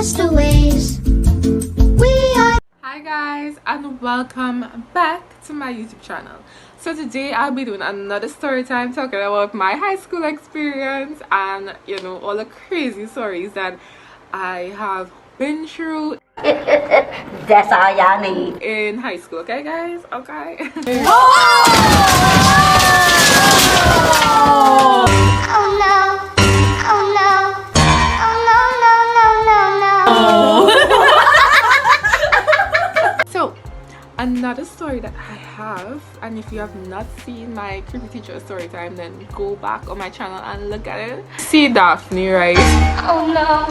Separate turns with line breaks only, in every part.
castaways. We are.
Hi guys, and welcome back to my YouTube channel. So today I'll be doing another story time talking about my high school experience and all the crazy stories that I have been through
That's all y'all need.
in high school. Okay guys? Okay.
Oh no. Oh no. Oh no, no, no, no, no.
So another story that I have, and if you have not seen my creepy teacher story time, then go back on my channel and look at it. See Daphne, right?
Oh no.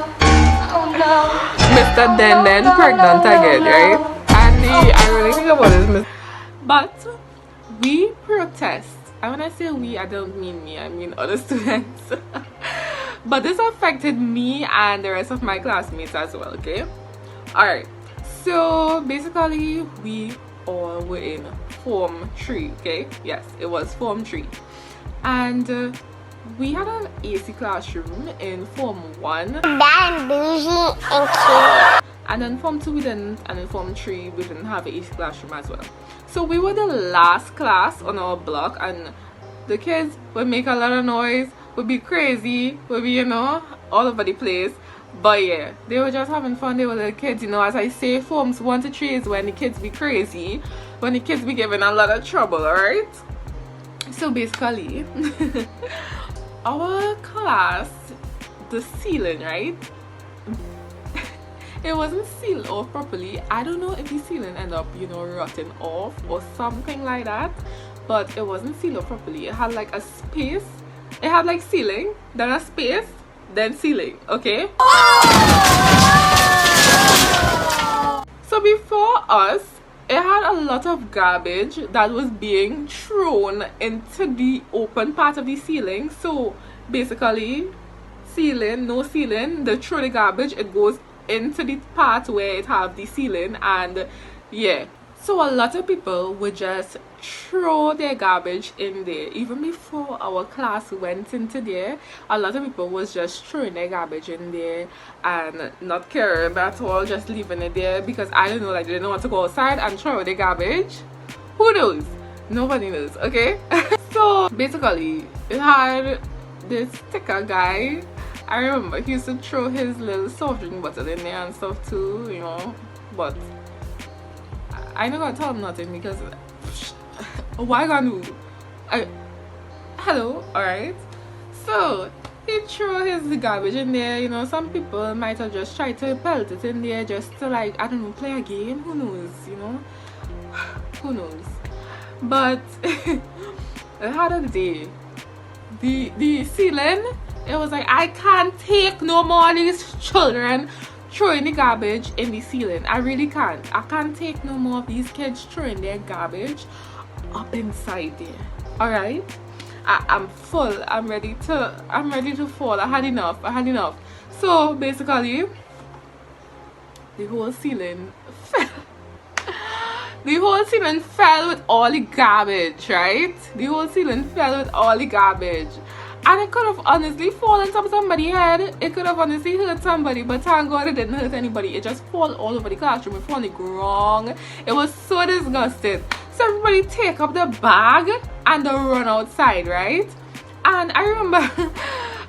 Oh no.
Mr. Den pregnant again, right? And I really think about this. But we protest. And when I say we, I don't mean me, I mean other students. But this affected me and the rest of my classmates as well, okay? Alright, so basically we all were in Form 3, okay? Yes, it was Form 3. And we had an AC classroom in Form 1.
That bougie and cute.
And then Form 2 we didn't, and in Form 3 we didn't have an AC classroom as well. So we were the last class on our block, and the kids would make a lot of noise, would be crazy, would be, all over the place. But yeah, they were just having fun. They were little kids, as I say, Forms 1 to 3 is when the kids be crazy, when the kids be giving a lot of trouble, alright? So basically, our class, the ceiling, right? It wasn't sealed off properly. I don't know if the ceiling ended up, rotting off or something like that. But it wasn't sealed off properly. It had like a space. It had like ceiling, then a space, then ceiling, okay? So before us, it had a lot of garbage that was being thrown into the open part of the ceiling. So basically, ceiling, no ceiling, they throw the garbage, it goes into the part where it have the ceiling, and yeah. So a lot of people would just throw their garbage in there. Even before our class went into there, a lot of people was just throwing their garbage in there and not caring at all, just leaving it there because I don't know, like they didn't want to go outside and throw the garbage. Who knows? Nobody knows, okay? So basically, it had this sticker guy. I remember he used to throw his little soft drink bottle in there and stuff too, but I never gonna tell him nothing because why gonna do? Hello, alright. So he threw his garbage in there, some people might have just tried to pelt it in there just to, like, I don't know, play a game, who knows, who knows. But the hard of the day, the ceiling, it was like, I can't take no more of these children throwing the garbage in the ceiling. I really can't. I can't take no more of these kids throwing their garbage up inside there. Alright? I'm full. I'm ready to fall. I had enough. So basically, the whole ceiling fell. The whole ceiling fell with all the garbage, right? The whole ceiling fell with all the garbage. And it could have honestly fallen on somebody's head. It could have honestly hurt somebody, but thank God it didn't hurt anybody. It just fell all over the classroom. It fell on the ground. It was so disgusting. So everybody take up the bag and they run outside, right? And I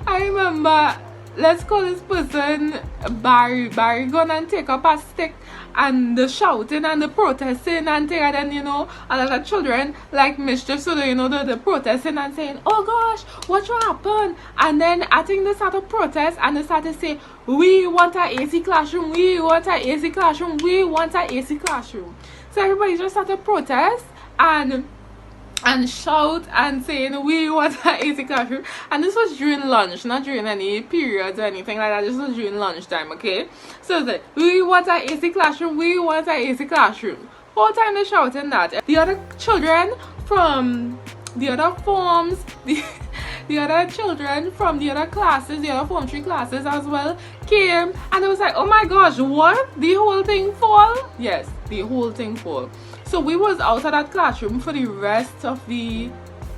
remember, let's call this person Barry. Barry gone and take up a stick and the shouting and the protesting and thing, and then a lot of children like mischief, so the protesting and saying, oh gosh, what happened? And then I think they started to protest and they started to say, we want an AC classroom, we want an AC classroom, we want an AC classroom. So everybody just started to protest and shout and saying we want an AC classroom. And this was during lunch, not during any periods or anything like that. This was during lunchtime, okay? So it's like, we want an AC classroom, we want an AC classroom. Whole time they're shouting that. The other children from the other forms, the other children from the other classes, the other Form 3 classes as well, came and it was like, oh my gosh, what? The whole thing fall? Yes, the whole thing fall. So we was out of that classroom for the rest of the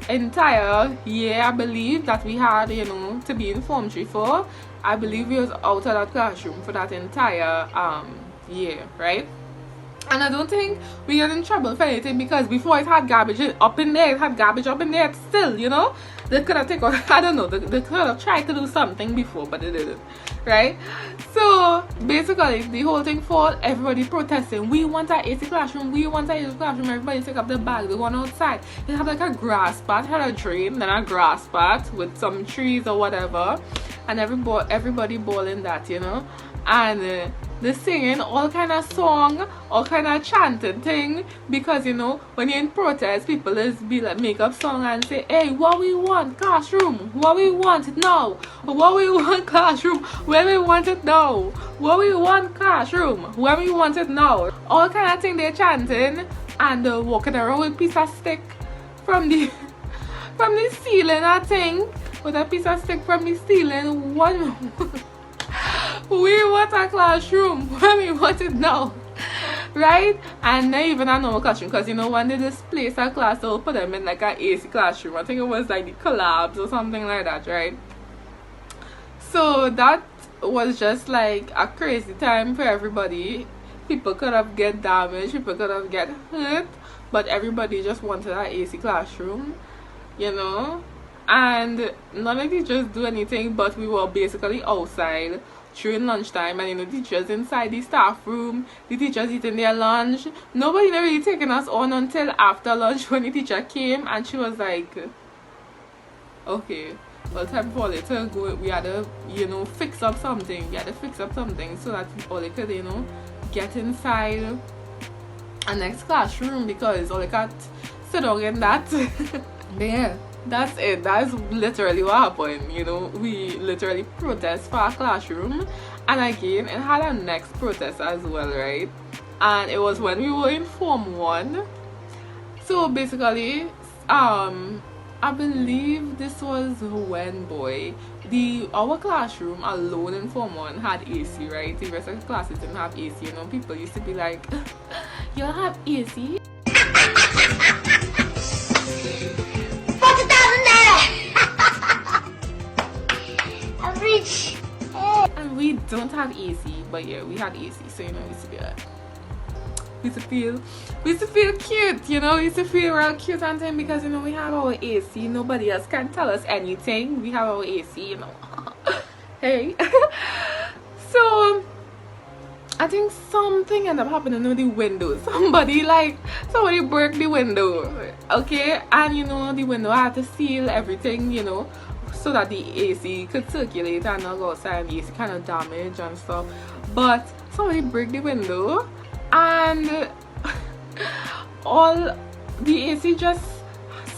entire year, I believe, that we had, to be in Form 3 for. I believe we was out of that classroom for that entire year, right? And I don't think we get in trouble for anything, because before it had garbage up in there, it had garbage up in there still, you know. They could have taken, I don't know, they could have tried to do something before, but they didn't, right? So basically the whole thing for everybody protesting, we want our AC classroom, we want our AC classroom. Everybody take up the bag, they went outside. They had like a grass part, had a drain, then a grass part with some trees or whatever, and everybody bawling that, you know. And they singing all kind of song, all kind of chanted thing, because you know when you're in protest, people is be like make up song and say, hey, what we want classroom, what we want it now, what we want classroom, where we want it now, what we want classroom, where we want it now, all kind of thing they're chanting, and they're walking around with a piece of stick from the from the ceiling, I think, with a piece of stick from the ceiling. One we want a classroom when we want it now, right? And not even a normal classroom, because you know when they displace a class, they'll put them in like an AC classroom. I think it was like the collabs or something like that, right? So that was just like a crazy time for everybody. People could have get damaged, people could have get hurt, but everybody just wanted an AC classroom, you know. And none of the teachers do anything, but we were basically outside during lunchtime, and you know, teachers inside the staff room, the teachers eating their lunch. Nobody never really taken us on until after lunch, when the teacher came and she was like, okay, well, time for it to go. We had to, you know, fix up something. We had to fix up something so that all they could, you know, get inside a next classroom, because all they could sit down in that. Yeah. That's it. That's literally what happened. You know, we literally protest for our classroom, and again it had a next protest as well, right? And it was when we were in Form 1. So basically, I believe this was when, boy, our classroom alone in Form 1 had AC, right? The rest of the classes didn't have AC. You know, people used to be like, you don't have AC? And we don't have AC, but yeah, we had AC, so you know, we used to be like, we used to feel cute, you know, we used to feel real cute and thing, because you know, we have our AC, nobody else can tell us anything, we have our AC, you know. Hey. So I think something ended up happening with the window. Somebody broke the window, okay, and you know, the window had to seal everything, you know, so that the AC could circulate and not go outside, and the AC kind of damaged and stuff. But somebody broke the window, and all the AC just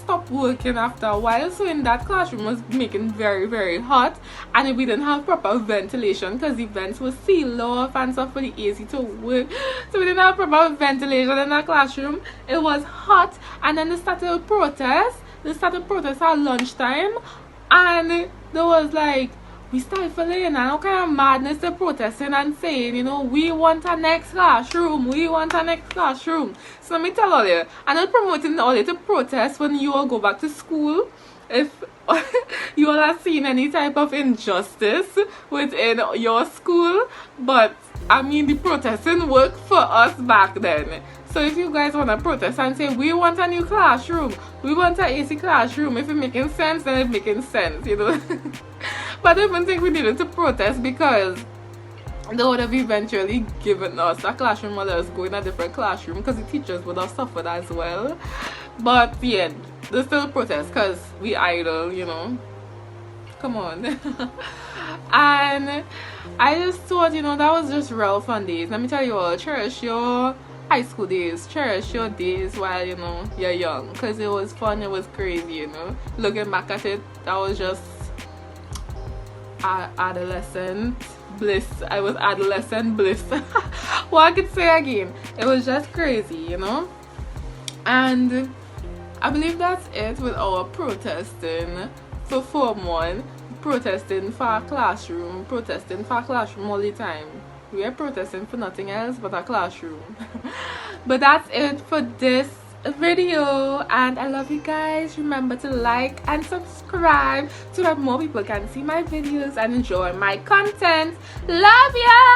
stopped working after a while. So in that classroom was making very, very hot, and we didn't have proper ventilation, because the vents were sealed off and stuff for the AC to work. So we didn't have proper ventilation in that classroom. It was hot, and then they started to protest. They started protest at lunchtime. And there was like, we stifling, and all kind of madness they're protesting and saying, you know, we want our next classroom, we want our next classroom. So let me tell all you, I'm not promoting all you to protest when you all go back to school. If you all have seen any type of injustice within your school, but I mean, the protesting worked for us back then. So if you guys want to protest and say, we want a new classroom, we want an AC classroom, if it's making sense, then it's making sense, you know. But I don't think we needed to protest, because they would have eventually given us a classroom or let us go in a different classroom, because the teachers would have suffered as well. But yeah, they still protest because we idle, you know. Come on. And I just thought, you know, that was just real fun days. Let me tell you all, cherish your high school days, cherish your days while, you know, you're young, because it was fun, it was crazy, you know. Looking back at it, that was just adolescent bliss. I was adolescent bliss. What I could say again, it was just crazy, you know. And I believe that's it with our protesting for Form 1, protesting for our classroom all the time. We are protesting for nothing else but our classroom. But that's it for this video, and I love you guys. Remember to like and subscribe so that more people can see my videos and enjoy my content. Love ya.